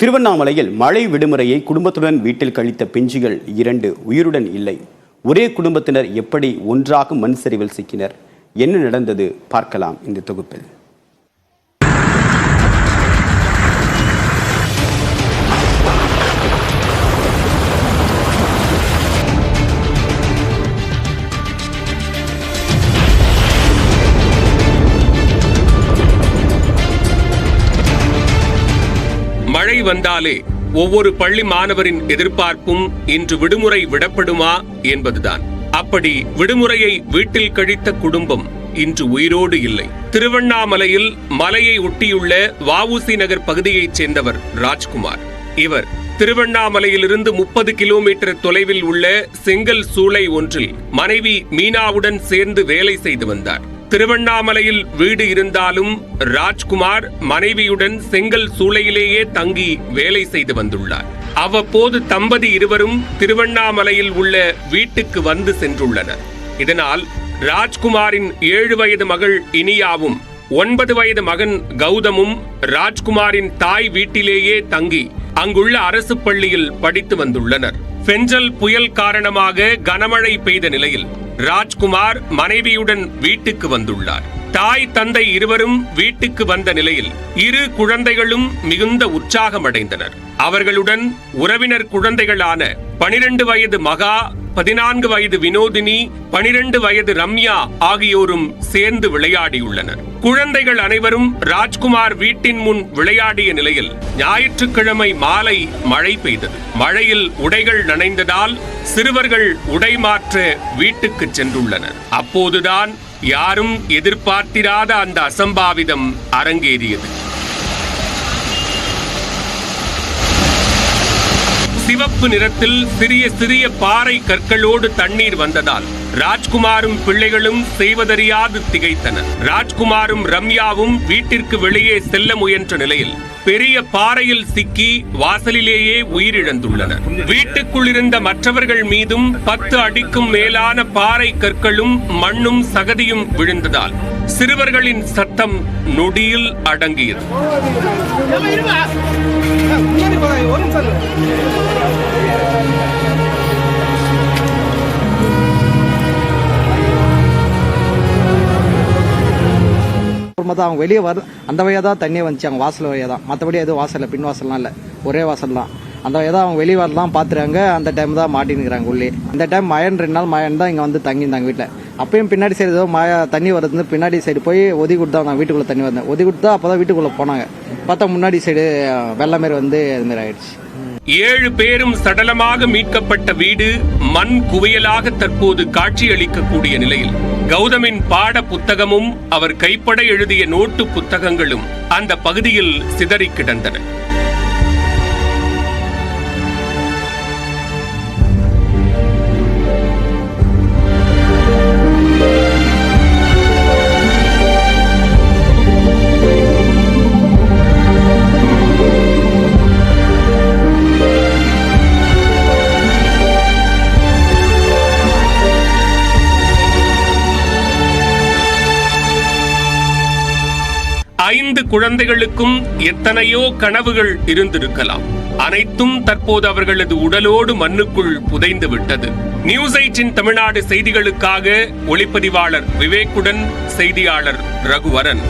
திருவண்ணாமலையில் மழை விடுமுறையை குடும்பத்துடன் வீட்டில் கழித்த பிஞ்சுகள் 2 உயிருடன் இல்லை. ஒரே குடும்பத்தினர் எப்படி ஒன்றாக மண் சரிவில் சிக்கினர்? என்ன நடந்தது பார்க்கலாம் இந்த தொகுப்பில். மழை வந்தாலே ஒவ்வொரு பள்ளி மாணவரின் எதிர்பார்ப்பும் இன்று விடுமுறை விடப்படுமா என்பதுதான். அப்படி விடுமுறையை வீட்டில் கழித்த குடும்பம் இன்று உயிரோடு இல்லை. திருவண்ணாமலையில் மலையை ஒட்டியுள்ள வஉசி நகர் பகுதியைச் சேர்ந்தவர் ராஜ்குமார். இவர் திருவண்ணாமலையிலிருந்து 30 கிலோமீட்டர் தொலைவில் உள்ள செங்கல் சூளை ஒன்றில் மனைவி மீனாவுடன் சேர்ந்து வேலை செய்து வந்தார். திருவண்ணாமலையில் வீடு இருந்தாலும் ராஜ்குமார் மனைவியுடன் செங்கல் சூளையிலேயே தங்கி வேலை செய்து வந்துள்ளார். அவ்வப்போது தம்பதி இருவரும் திருவண்ணாமலையில் உள்ள வீட்டுக்கு வந்து சென்றுள்ளனர். இதனால் ராஜ்குமாரின் 7 வயது மகள் இனியாவும் 9 வயது மகன் கௌதமும் ராஜ்குமாரின் தாய் வீட்டிலேயே தங்கி அங்குள்ள அரசு பள்ளியில் படித்து வந்துள்ளனர். பெஞ்சல் புயல் காரணமாக கனமழை பெய்த நிலையில் ராஜ்குமார் மனைவியுடன் வீட்டுக்கு வந்துள்ளார். தாய் தந்தை இருவரும் வீட்டுக்கு வந்த நிலையில் 2 குழந்தைகளும் மிகுந்த உற்சாகமடைந்தனர். அவர்களுடன் உறவினர் குழந்தைகளான 12 வயது மகா, 14 வயது வினோதினி, 12 வயது ரம்யா ஆகியோரும் சேர்ந்து விளையாடியுள்ளனர். குழந்தைகள் அனைவரும் ராஜ்குமார் வீட்டின் முன் விளையாடிய நிலையில் ஞாயிற்றுக்கிழமை மாலை மழை பெய்தது. மழையில் உடைகள் நனைந்ததால் சிறுவர்கள் உடை மாற்ற வீட்டுக்கு சென்றுள்ளனர். அப்போதுதான் யாரும் எதிர்பார்த்திராத அந்த அசம்பாவிதம் அரங்கேறியது. சிவப்பு நிறத்தில் சிறிய சிறிய பாறை கற்களோடு தண்ணீர் வந்ததால் ராஜ்குமாரும் பிள்ளைகளும் செய்வதறியாது திகைத்தனர். ராஜ்குமாரும் ரம்யாவும் வீட்டிற்கு வெளியே செல்ல முயன்ற நிலையில் பெரிய பாறையில் சிக்கி வாசலிலேயே உயிரிழந்துள்ளனர். வீட்டுக்குள் இருந்த மற்றவர்கள் மீதும் 10 அடிக்கும் மேலான பாறை கற்களும் மண்ணும் சகதியும் விழுந்ததால் சிறுவர்களின் சத்தம் நொடியில் அடங்கியது. அவங்க வெளியே வர அந்த வழியாக தான் தண்ணியை வந்துச்சு. அவங்க வாசல் வழியாக தான், மற்றபடி எதுவும் வாசல் பின் வாசல்லாம் இல்லை, ஒரே வாசல் தான். அந்த வழியாக தான் அவங்க வெளியே வரலாம் பார்த்துறாங்க. அந்த டைம் தான் மாட்டினுக்கிறாங்க உள்ளே. இந்த டைம் மழைன்னு 2 நாள் மழைன்னு தான் இங்கே வந்து தங்கியிருந்தாங்க வீட்டில். அப்பயும் பின்னாடி சைடு ஏதோ மழை தண்ணி வருதுன்னு பின்னாடி சைடு போய் ஒதுக்கி கொடுத்தா வந்தாங்க. வீட்டுக்குள்ளே தண்ணி வந்தேன் ஒதுக்கி கொடுத்தா அப்போ தான் வீட்டுக்குள்ளே போனாங்க. பார்த்தா முன்னாடி சைடு வெள்ளம் மாரி வந்து அதுமாரி ஆயிடுச்சு. 7 பேரும் சடலமாக மீட்கப்பட்ட வீடு மண் குவியலாக தற்போது காட்சியளிக்கக்கூடிய நிலையில் கௌதமின் பாட புத்தகமும் அவர் கைப்பட எழுதிய நோட்டு புத்தகங்களும் அந்த பகுதியில் சிதறி கிடந்தன. ஐந்து குழந்தைகளுக்கும் எத்தனையோ கனவுகள் இருந்திருக்கலாம். அனைத்தும் தற்போது அவர்களது உடலோடு மண்ணுக்குள் புதைந்து விட்டது. நியூஸ் 8 தமிழ்நாடு செய்திகளுக்காக ஒளிப்பதிவாளர் விவேக்குடன் செய்தியாளர் ரகுவரன்.